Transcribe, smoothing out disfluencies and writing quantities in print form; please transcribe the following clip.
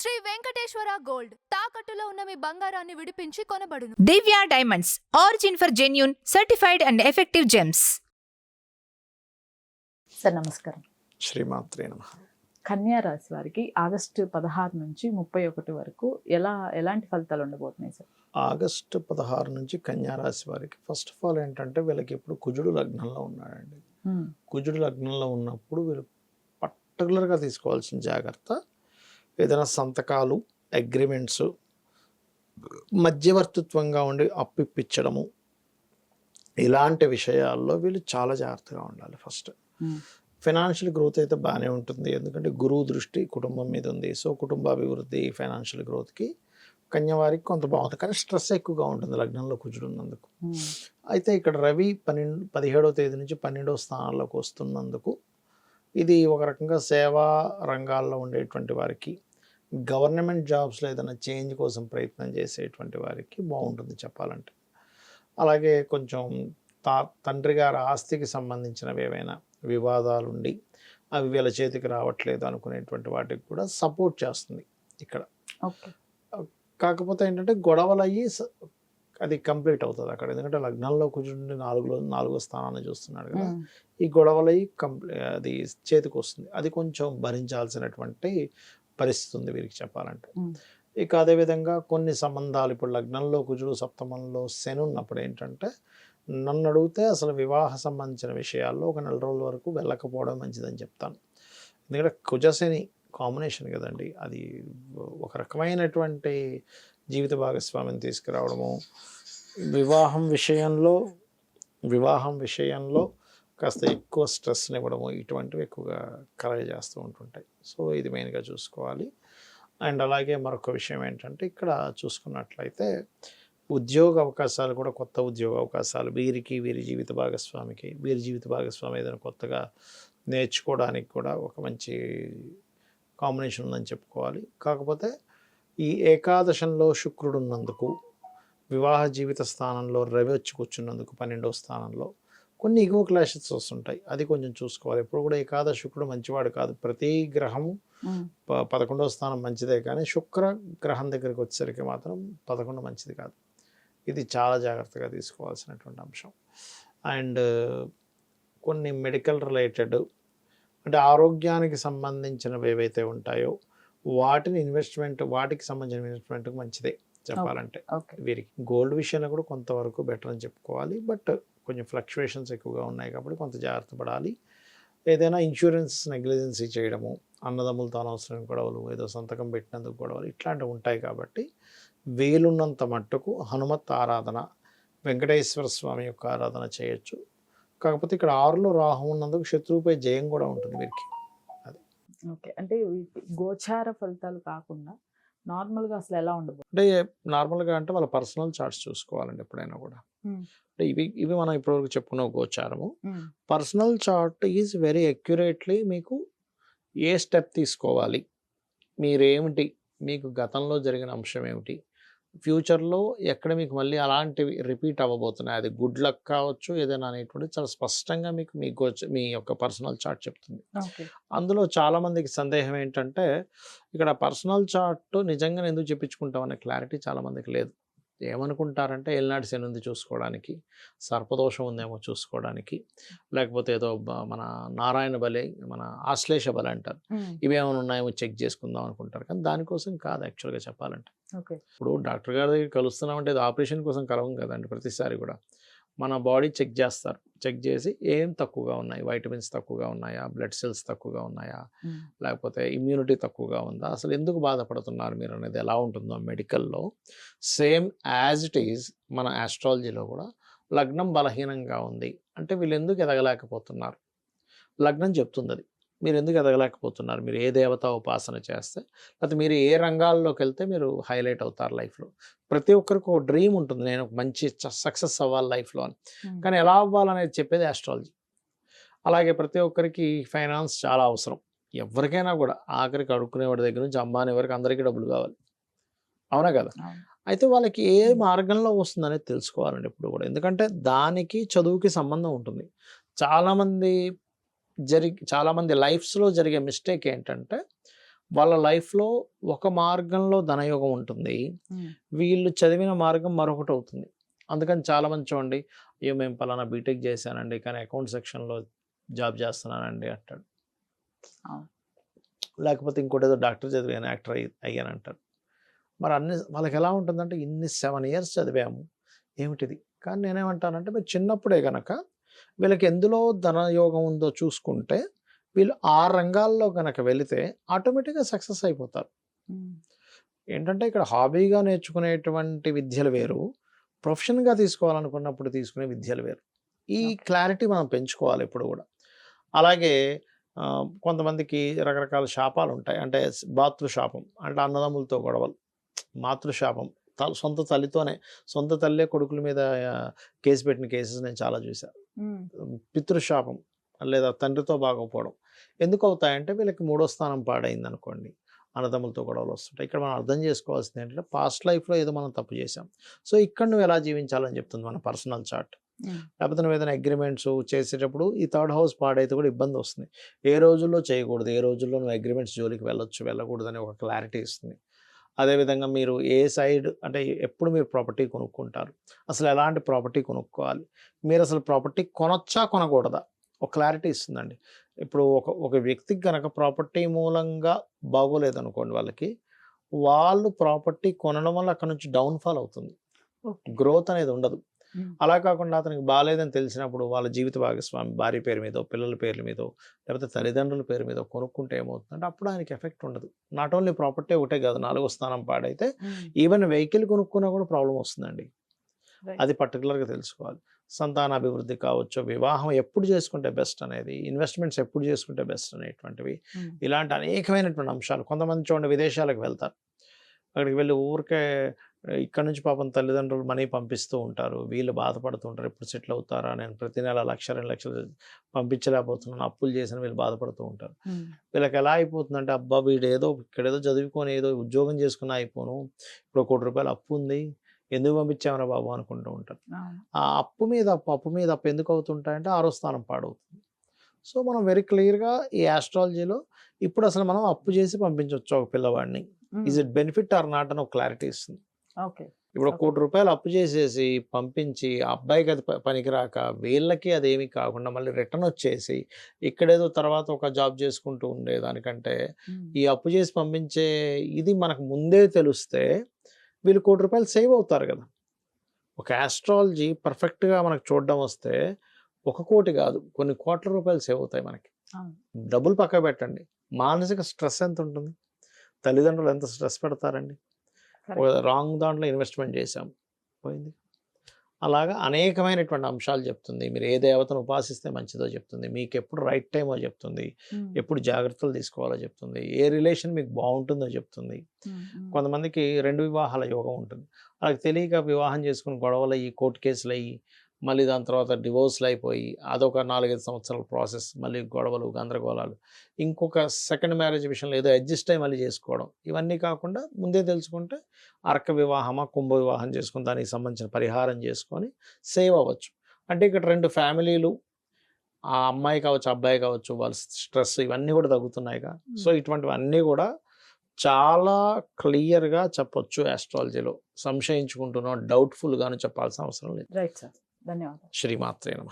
Shri Venkateswara gold తాకట్టులో ఉన్న మీ బంగారాన్ని విడిపించి కొనబడును. Divya diamonds, origin for genuine, certified and effective gems. Sir నమస్కారం. శ్రీమాత్రే నమః. కన్యా రాశి వారికి ఆగస్టు 16 నుంచి 31 వరకు ఎలాంటి ఫలితాలు ఉండబోతున్నాయి సార్? ఆగస్టు 16 నుంచి కన్యా రాశి వారికి ఫస్ట్ ఆఫ్ ఆల్ ఏంటంటే వీళ్ళకి ఇప్పుడు కుజుడు లగ్నంలో ఉన్నాడండి. కుజుడు లగ్నంలో ఉన్నప్పుడు వీళ్ళు పర్టికులర్గా తీసుకోవాల్సిన జాగ్రత్త, ఏదైనా సంతకాలు, అగ్రిమెంట్స్, మధ్యవర్తిత్వంగా ఉండి అప్పిప్పించడము, ఇలాంటి విషయాల్లో వీళ్ళు చాలా జాగ్రత్తగా ఉండాలి. ఫస్ట్ ఫైనాన్షియల్ గ్రోత్ అయితే బాగానే ఉంటుంది, ఎందుకంటే గురువు దృష్టి కుటుంబం మీద ఉంది. సో కుటుంబాభివృద్ధి, ఫైనాన్షియల్ గ్రోత్కి కన్యవారికి కొంత బాగుంటుంది, కానీ స్ట్రెస్ ఎక్కువగా ఉంటుంది లగ్నంలో కుజుడు ఉన్నందుకు. అయితే ఇక్కడ రవి 17వ తేదీ నుంచి 12వ స్థానాల్లోకి వస్తున్నందుకు ఇది ఒక రకంగా సేవా రంగాల్లో ఉండేటువంటి వారికి, గవర్నమెంట్ జాబ్స్లో ఏదైనా చేంజ్ కోసం ప్రయత్నం చేసేటువంటి వారికి బాగుంటుంది చెప్పాలంటే. అలాగే కొంచెం తండ్రి గారి ఆస్తికి సంబంధించినవి ఏవైనా వివాదాలు ఉండి అవి వీళ్ళ చేతికి రావట్లేదు అనుకునేటువంటి వాటికి కూడా సపోర్ట్ చేస్తుంది ఇక్కడ. కాకపోతే ఏంటంటే గొడవలు అయ్యి అది కంప్లీట్ అవుతుంది అక్కడ, ఎందుకంటే లగ్నంలో కూర్చుంటే నాలుగో స్థానాన్ని చూస్తున్నాడు కదా. ఈ గొడవలు అయ్యి అది చేతికి వస్తుంది, అది కొంచెం భరించాల్సినటువంటి పరిస్థితి ఉంది వీరికి చెప్పాలంటే. ఇక అదేవిధంగా కొన్ని సంబంధాలు, ఇప్పుడు లగ్నంలో కుజుడు, సప్తమంలో శని ఉన్నప్పుడు ఏంటంటే, నన్ను అడిగితే అసలు వివాహ సంబంధించిన విషయాల్లో ఒక 4 రోజుల వరకు వెళ్ళకపోవడం మంచిదని చెప్తాను. ఎందుకంటే కుజశని కాంబినేషన్ కదండి, అది ఒక రకమైనటువంటి జీవిత భాగస్వామిని తీసుకురావడము, వివాహం విషయంలో కాస్త ఎక్కువ స్ట్రెస్ని ఇవ్వడము, ఇటువంటివి ఎక్కువగా కలగ చేస్తూ ఉంటుంటాయి. సో ఇది మెయిన్గా చూసుకోవాలి. అండ్ అలాగే మరొక విషయం ఏంటంటే, ఇక్కడ చూసుకున్నట్లయితే ఉద్యోగ అవకాశాలు కూడా, కొత్త ఉద్యోగ అవకాశాలు వీరి జీవిత భాగస్వామి ఏదైనా కొత్తగా నేర్చుకోవడానికి కూడా ఒక మంచి కాంబినేషన్ ఉందని చెప్పుకోవాలి. కాకపోతే ఈ ఏకాదశంలో శుక్రుడు ఉన్నందుకు, వివాహ జీవిత స్థానంలో రవి వచ్చి కూర్చున్నందుకు 12వ స్థానంలో కొన్ని ఈగో క్లాషెస్ వస్తుంటాయి, అది కొంచెం చూసుకోవాలి. ఎప్పుడు కూడా ఏకాదశ శుక్రుడు మంచివాడు కాదు. ప్రతి గ్రహము 11వ స్థానం మంచిదే, కానీ శుక్ర గ్రహం దగ్గరికి వచ్చేసరికి మాత్రం 11 మంచిది కాదు. ఇది చాలా జాగ్రత్తగా తీసుకోవాల్సినటువంటి అంశం. అండ్ కొన్ని మెడికల్ రిలేటెడ్, అంటే ఆరోగ్యానికి సంబంధించినవి ఏవైతే ఉంటాయో వాటికి సంబంధించిన ఇన్వెస్ట్మెంట్కి మంచిదే చెప్పాలంటే. వీరికి గోల్డ్ విషయంలో కూడా కొంతవరకు బెటర్ అని చెప్పుకోవాలి, బట్ కొంచెం ఫ్లక్చువేషన్స్ ఎక్కువగా ఉన్నాయి కాబట్టి కొంత జాగ్రత్త పడాలి. ఏదైనా ఇన్సూరెన్స్ నెగ్లిజెన్సీ చేయడము, అన్నదమ్ములతో అనవసరం గొడవలు, ఏదో సంతకం పెట్టినందుకు గొడవలు, ఇట్లాంటివి ఉంటాయి. కాబట్టి వీలున్నంత మట్టుకు హనుమత్ ఆరాధన, వెంకటేశ్వర స్వామి యొక్క ఆరాధన చేయొచ్చు. కాకపోతే ఇక్కడ 6లో రాహు ఉన్నందుకు శత్రువుపై జయం కూడా ఉంటుంది వీరికి. అది ఓకే. అంటే గోచార ఫలితాలు కాకుండా నార్మల్గా అసలు ఎలా ఉండబోతుంది? అంటే నార్మల్గా అంటే వాళ్ళ పర్సనల్ చార్ట్స్ చూసుకోవాలండి ఎప్పుడైనా కూడా. అంటే ఇవి మనం ఇప్పటివరకు చెప్పుకున్న గోచారము. Personal chart is very accurately మీకు ఏ స్టెప్ తీసుకోవాలి, మీరేమిటి, మీకు గతంలో జరిగిన అంశం ఏమిటి, ఫ్యూచర్లో ఎక్కడ మీకు మళ్ళీ అలాంటివి రిపీట్ అవ్వబోతున్నాయి, అది గుడ్ లక్ కావచ్చు ఏదైనా అనేటువంటి చాలా స్పష్టంగా మీకు మీ యొక్క పర్సనల్ చార్ట్ చెప్తుంది. అందులో చాలామందికి సందేహం ఏంటంటే, ఇక్కడ పర్సనల్ చార్ట్ నిజంగా ఎందుకు చెప్పించుకుంటామనే క్లారిటీ చాలామందికి లేదు. ఏమనుకుంటారంటే ఏలినాటి శని ఉంది చూసుకోవడానికి, సర్పదోషం ఉందేమో చూసుకోవడానికి, లేకపోతే ఏదో మన నారాయణ బలి, మన ఆశ్లేష బలి అంటారు, ఇవేమైనా ఉన్నాయేమో చెక్ చేసుకుందాం అనుకుంటారు. కానీ దానికోసం కాదు యాక్చువల్గా చెప్పాలంటే. ఇప్పుడు డాక్టర్ గారి దగ్గర కలుస్తున్నామంటే అది ఆపరేషన్ కోసం కలవం కదండి. ప్రతిసారి కూడా మన బాడీ చెక్ చేస్తారు, చెక్ చేసి ఏం తక్కువగా ఉన్నాయి, వైటమిన్స్ తక్కువగా ఉన్నాయా, బ్లడ్ సెల్స్ తక్కువగా ఉన్నాయా, లేకపోతే ఇమ్యూనిటీ తక్కువగా ఉందా, అసలు ఎందుకు బాధపడుతున్నారు మీరు అనేది ఎలా ఉంటుందో మెడికల్లో సేమ్ యాజ్ ఇట్ ఈజ్ మన ఆస్ట్రాలజీలో కూడా లగ్నం బలహీనంగా ఉంది అంటే వీళ్ళు ఎందుకు ఎదగలేకపోతున్నారు, లగ్నం చెప్తుంది అది. మీరు ఎందుకు ఎదగలేకపోతున్నారు, మీరు ఏ దేవతా ఉపాసన చేస్తే, లేకపోతే మీరు ఏ రంగాల్లోకి వెళ్తే మీరు హైలైట్ అవుతారు లైఫ్లో. ప్రతి ఒక్కరికి ఒక డ్రీమ్ ఉంటుంది, నేను ఒక మంచి సక్సెస్ అవ్వాలి లైఫ్లో అని. కానీ ఎలా అవ్వాలనేది చెప్పేది ఆస్ట్రాలజీ. అలాగే ప్రతి ఒక్కరికి ఫైనాన్స్ చాలా అవసరం, ఎవరికైనా కూడా. ఆఖరికి అడుక్కునేవాడి దగ్గర నుంచి అంబానీ వరకు అందరికీ డబ్బులు కావాలి, అవునా కదా. అయితే వాళ్ళకి ఏ మార్గంలో వస్తుందనేది తెలుసుకోవాలండి ఎప్పుడు కూడా, ఎందుకంటే దానికి చదువుకి సంబంధం ఉంటుంది. చాలామంది లైఫ్స్లో జరిగే మిస్టేక్ ఏంటంటే, వాళ్ళ లైఫ్లో ఒక మార్గంలో ధనయోగం ఉంటుంది, వీళ్ళు చదివిన మార్గం మరొకటి అవుతుంది. అందుకని చాలామంది చూడండి, అయ్యో మేము పలానా బీటెక్ చేశానండి కానీ అకౌంట్ సెక్షన్లో జాబ్ చేస్తున్నానండి అంటాడు. లేకపోతే ఇంకోటి ఏదో డాక్టర్ చదివాను యాక్టర్ అయ్యానంటారు. మరి వాళ్ళకి ఎలా ఉంటుందంటే ఇన్ని 7 years చదివాము ఏమిటిది. కానీ నేనేమంటానంటే మీరు చిన్నప్పుడే కనుక వీళ్ళకి ఎందులో ధనయోగం ఉందో చూసుకుంటే వీళ్ళు ఆ రంగాల్లో కనుక వెళితే ఆటోమేటిక్గా సక్సెస్ అయిపోతారు. ఏంటంటే ఇక్కడ హాబీగా నేర్చుకునేటువంటి విద్యలు వేరు, ప్రొఫెషన్గా తీసుకోవాలనుకున్నప్పుడు తీసుకునే విద్యలు వేరు. ఈ క్లారిటీ మనం పెంచుకోవాలి ఎప్పుడు కూడా. అలాగే కొంతమందికి రకరకాల శాపాలు ఉంటాయి. అంటే మాతృశాపం అంటే అన్నదమ్ములతో గొడవలు, మాతృశాపం సొంత తల్లితోనే, సొంత తల్లే కొడుకుల మీద కేసు పెట్టిన కేసెస్ నేను చాలా చూశాను. పితృశాపం లేదా తండ్రితో బాగోపోవడం ఎందుకు అవుతాయంటే వీళ్ళకి 3వ స్థానం పాడైంది అనుకోండి, అన్నదమ్ములతో గొడవలు వస్తుంటాయి. ఇక్కడ మనం అర్థం చేసుకోవాల్సింది ఏంటంటే పాస్ట్ లైఫ్లో ఏదో మనం తప్పు చేసాం, సో ఇక్కడ నువ్వు ఎలా జీవించాలని చెప్తుంది మన పర్సనల్ చార్ట్. లేకపోతే నువ్వు ఏదైనా అగ్రిమెంట్స్ చేసేటప్పుడు ఈ 3rd house పాడైతే కూడా ఇబ్బంది వస్తుంది. ఏ రోజుల్లో చేయకూడదు, ఏ రోజుల్లో నువ్వు అగ్రిమెంట్స్ జోలికి వెళ్ళకూడదు అని ఒక క్లారిటీ ఇస్తుంది. అదేవిధంగా మీరు ఏ సైడ్ అంటే ఎప్పుడు మీరు ప్రాపర్టీ కొనుక్కుంటారు, అసలు ఎలాంటి ప్రాపర్టీ కొనుక్కోవాలి, మీరు అసలు ప్రాపర్టీ కొనొచ్చా కొనకూడదా ఒక క్లారిటీ ఇస్తుందండి. ఇప్పుడు ఒక వ్యక్తికి కనుక ప్రాపర్టీ మూలంగా బాగోలేదనుకోండి, వాళ్ళు ప్రాపర్టీ కొనడం వల్ల అక్కడ నుంచి డౌన్ఫాల్ అవుతుంది, గ్రోత్ అనేది ఉండదు. అలా కాకుండా అతనికి బాగాలేదని తెలిసినప్పుడు వాళ్ళ జీవిత భాగస్వామి భార్య పేరు మీదో, పిల్లల పేర్ల మీదో, లేకపోతే తల్లిదండ్రుల పేరు మీదో కొనుక్కుంటే ఏమవుతుందంటే అప్పుడు ఆయనకి ఎఫెక్ట్ ఉండదు. నాట్ ఓన్లీ ప్రాపర్టీ ఒకటే కాదు, 4వ స్థానం పాడైతే ఈవెన్ వెహికల్ కొనుక్కున్నా కూడా ప్రాబ్లం వస్తుందండి. అది పర్టికులర్గా తెలుసుకోవాలి. సంతానాభివృద్ధి కావచ్చు, వివాహం ఎప్పుడు చేసుకుంటే బెస్ట్ అనేది, ఇన్వెస్ట్మెంట్స్ ఎప్పుడు చేసుకుంటే బెస్ట్ అనేటువంటివి, ఇలాంటి అనేకమైనటువంటి అంశాలు. కొంతమంది చూడండి విదేశాలకు వెళ్తారు, అక్కడికి వెళ్ళి ఊరికే ఇక్కడ నుంచి పాపం తల్లిదండ్రులు మనీ పంపిస్తూ ఉంటారు, వీళ్ళు బాధపడుతూ ఉంటారు ఎప్పుడు సెటిల్ అవుతారా, నేను ప్రతి నెల 1,00,000-2 లక్షలు పంపించలేకపోతున్నాను, అప్పులు చేసిన వీళ్ళు బాధపడుతూ ఉంటారు. వీళ్ళకి ఎలా అయిపోతుందంటే అబ్బా వీడు ఇక్కడేదో చదువుకొని ఏదో ఉద్యోగం చేసుకుని అయిపోను, ఇప్పుడు 1 కోటి రూపాయలు అప్పు ఉంది, ఎందుకు పంపించామరా బాబు అనుకుంటూ ఉంటారు. ఆ అప్పు మీద అప్పు ఎందుకు అవుతుంటాయంటే 6వ స్థానం పాడవుతుంది. సో మనం వెరీ క్లియర్గా ఈ ఆస్ట్రాలజీలో ఇప్పుడు అసలు మనం అప్పు చేసి పంపించవచ్చు ఒక పిల్లవాడిని, is it benefit are not అని ఒక క్లారిటీ ఇస్తుంది. ఇప్పుడు 1 కోటి రూపాయలు అప్పు చేసేసి పంపించి అబ్బాయికి అది పనికిరాక వీళ్ళకి అదేమీ కాకుండా మళ్ళీ రిటర్న్ వచ్చేసి ఇక్కడేదో తర్వాత ఒక జాబ్ చేసుకుంటూ ఉండేదానికంటే ఈ అప్పు చేసి పంపించే ఇది మనకు ముందే తెలిస్తే వీళ్ళు 1 కోటి రూపాయలు సేవ్ అవుతారు కదా. ఒక ఆస్ట్రాలజీ పర్ఫెక్ట్గా మనకు చూడడం వస్తే 1 కోటి కాదు కొన్ని కోట్ల రూపాయలు సేవ్ అవుతాయి మనకి. డబ్బులు పక్క పెట్టండి, మానసిక స్ట్రెస్ ఎంత ఉంటుంది, తల్లిదండ్రులు ఎంత స్ట్రెస్ పెడతారండి, రాంగ్ దాంట్లో ఇన్వెస్ట్మెంట్ చేశాం పోయింది. అలాగా అనేకమైనటువంటి అంశాలు చెప్తుంది. మీరు ఏ దేవతను ఉపాసిస్తే మంచిదో చెప్తుంది, మీకు ఎప్పుడు రైట్ టైమో చెప్తుంది, ఎప్పుడు జాగ్రత్తలు తీసుకోవాలో చెప్తుంది, ఏ రిలేషన్ మీకు బాగుంటుందో చెప్తుంది. కొంతమందికి 2 వివాహాల యోగం ఉంటుంది, వాళ్ళకి తెలియక వివాహం చేసుకుని గొడవలు అయ్యి కోర్టు కేసులు అయ్యి మళ్ళీ దాని తర్వాత డివోర్స్లు అయిపోయి అదొక 4-5 సంవత్సరాల ప్రాసెస్, మళ్ళీ గొడవలు గందరగోళాలు, ఇంకొక సెకండ్ మ్యారేజ్ విషయంలో ఏదో అడ్జస్ట్ అయ్యి మళ్ళీ చేసుకోవడం, ఇవన్నీ కాకుండా ముందే తెలుసుకుంటే అర్క వివాహమా కుంభ వివాహం చేసుకుని దానికి సంబంధించిన పరిహారం చేసుకొని సేవ్ అవ్వచ్చు. అంటే ఇక్కడ 2 ఫ్యామిలీలు, ఆ అమ్మాయి కావచ్చు అబ్బాయి కావచ్చు, వాళ్ళ స్ట్రెస్ ఇవన్నీ కూడా తగ్గుతున్నాయిగా. సో ఇటువంటివన్నీ కూడా చాలా క్లియర్గా చెప్పొచ్చు ఆస్ట్రాలజీలో, సంశయించుకుంటున్నాం డౌట్ఫుల్గాను చెప్పాల్సిన అవసరం లేదు. రైట్ సార్, ధన్యవాదాలు. శ్రీమాత్రే నమః.